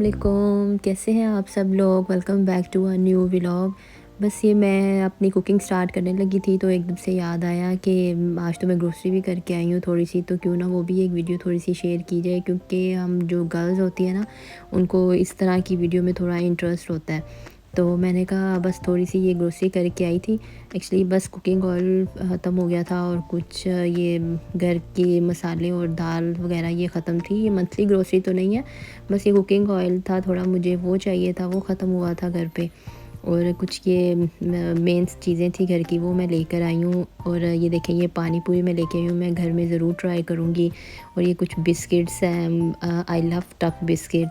अलैकुम, कैसे हैं आप सब लोग। Welcome back to a new vlog. बस ये मैं अपनी कुकिंग स्टार्ट करने लगी थी तो एकदम से याद आया कि आज तो मैं ग्रोसरी भी करके आई हूँ थोड़ी सी, तो क्यों ना वो भी एक वीडियो थोड़ी सी शेयर की जाए, क्योंकि हम जो गर्ल्स होती है ना उनको इस तरह की वीडियो में थोड़ा इंटरेस्ट होता है। तो मैंने कहा बस थोड़ी सी ये ग्रोसरी करके आई थी। एक्चुअली बस कुकिंग ऑयल ख़त्म हो गया था और कुछ ये घर के मसाले और दाल वगैरह ये ख़त्म थी। ये मंथली ग्रोसरी तो नहीं है, बस ये कुकिंग ऑयल था, थोड़ा मुझे वो चाहिए था, वो ख़त्म हुआ था घर पे। और कुछ ये मेन चीज़ें थी घर की, वो मैं लेकर आई हूँ। और ये देखें, ये पानी पूरी मैं लेके आई हूँ, मैं घर में ज़रूर ट्राई करूँगी। और ये कुछ बिस्किट्स हैं, आई लव टक बिस्किट।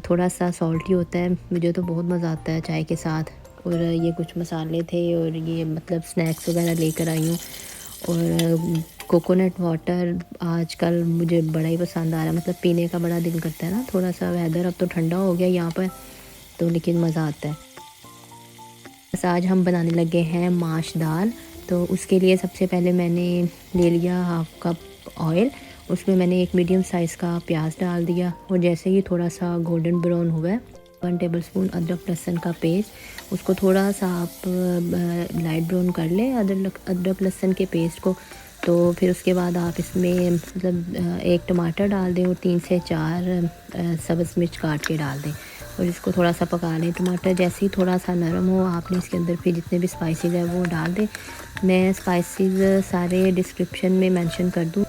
थोड़ा सा सॉल्टी होता है, मुझे तो बहुत मज़ा आता है चाय के साथ। और ये कुछ मसाले थे और ये मतलब स्नैक्स वगैरह लेकर आई हूँ। और कोकोनट वाटर आजकल मुझे बड़ा ही पसंद आ रहा है, मतलब पीने का बड़ा दिल करता है ना। थोड़ा सा वेदर अब तो ठंडा हो गया यहाँ पर, तो लेकिन मज़ा आता है। बस आज हम बनाने लगे हैं माश दाल। तो उसके लिए सबसे पहले मैंने ले लिया हाफ़ कप ऑयल, उसमें मैंने एक मीडियम साइज़ का प्याज डाल दिया। और जैसे ही थोड़ा सा गोल्डन ब्राउन हुआ है, 1 टेबलस्पून अदरक लहसुन का पेस्ट, उसको थोड़ा सा आप लाइट ब्राउन कर लें अदरक लहसुन के पेस्ट को। तो फिर उसके बाद आप इसमें मतलब एक टमाटर डाल दें और 3 से 4 सब्ज़ मिर्च काट के डाल दें और इसको थोड़ा सा पका लें। टमाटर जैसे ही थोड़ा सा नरम हो, आपने इसके अंदर फिर जितने भी स्पाइसेस है वो डाल दें। मैं स्पाइसेस सारे डिस्क्रिप्शन में मेंशन कर दूँ,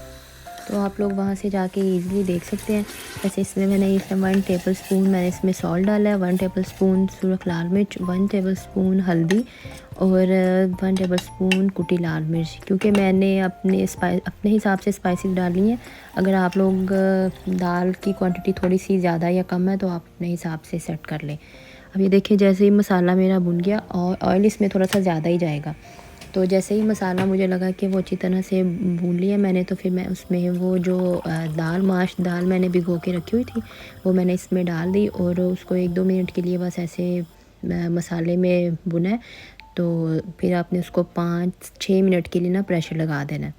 तो आप लोग वहाँ से जाके इजीली देख सकते हैं। वैसे इसमें मैंने 1 टेबलस्पून मैंने इसमें सॉल्ट डाला है, 1 टेबलस्पून सुरख लाल मिर्च, 1 टेबलस्पून हल्दी और 1 टेबलस्पून कुटी लाल मिर्च, क्योंकि मैंने अपने हिसाब से स्पाइसेस डाली हैं। अगर आप लोग दाल की क्वांटिटी थोड़ी सी ज़्यादा या कम है तो आप अपने हिसाब से सेट कर लें। अब ये देखिए, जैसे ही मसाला मेरा भुन गया और ऑयल इसमें थोड़ा सा ज़्यादा ही जाएगा, तो जैसे ही मसाला मुझे लगा कि वो अच्छी तरह से भून लिया मैंने, तो फिर मैं उसमें वो जो माश दाल मैंने भिगो के रखी हुई थी वो मैंने इसमें डाल दी और उसको 1-2 मिनट के लिए बस ऐसे मसाले में भुना है। तो फिर आपने उसको 5-6 मिनट के लिए ना प्रेशर लगा देना है।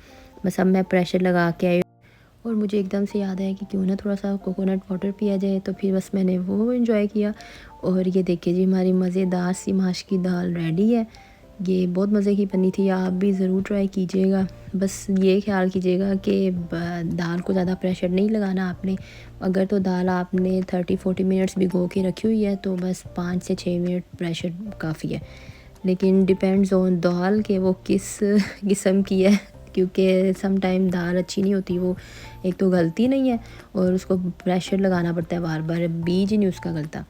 बस अब मैं प्रेशर लगा के आई और मुझे एकदम से याद आया कि क्यों ना थोड़ा सा कोकोनट वाटर पिया जाए, तो फिर बस मैंने वो एंजॉय किया। और ये देखिए जी, हमारी मज़ेदार सी माश की दाल रेडी है। ये बहुत मज़े की बनी थी, आप भी ज़रूर ट्राई कीजिएगा। बस ये ख्याल कीजिएगा कि दाल को ज़्यादा प्रेशर नहीं लगाना आपने। अगर तो दाल आपने 30-40 मिनट्स भिगो के रखी हुई है तो बस 5 से 6 मिनट प्रेशर काफ़ी है। लेकिन डिपेंड्स ऑन दाल के वो किस किस्म की है, क्योंकि सम टाइम दाल अच्छी नहीं होती, वो एक तो गलती नहीं है और उसको प्रेशर लगाना पड़ता है बार बार, बीज ही नहीं उसका गलता।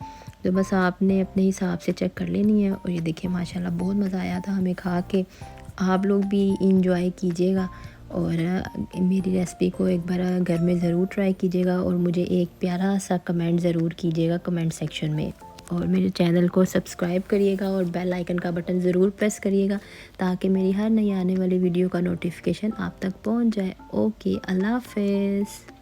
तो बस आपने अपने हिसाब से चेक कर लेनी है। और ये देखिए माशाल्लाह बहुत मज़ा आया था हमें खा के। आप लोग भी इंजॉय कीजिएगा और मेरी रेसिपी को एक बार घर में ज़रूर ट्राई कीजिएगा और मुझे एक प्यारा सा कमेंट ज़रूर कीजिएगा कमेंट सेक्शन में। और मेरे चैनल को सब्सक्राइब करिएगा और बेल आइकन का बटन ज़रूर प्रेस करिएगा, ताकि मेरी हर नई आने वाली वीडियो का नोटिफिकेशन आप तक पहुंच जाए। ओके, अल्लाह हाफ़िज़।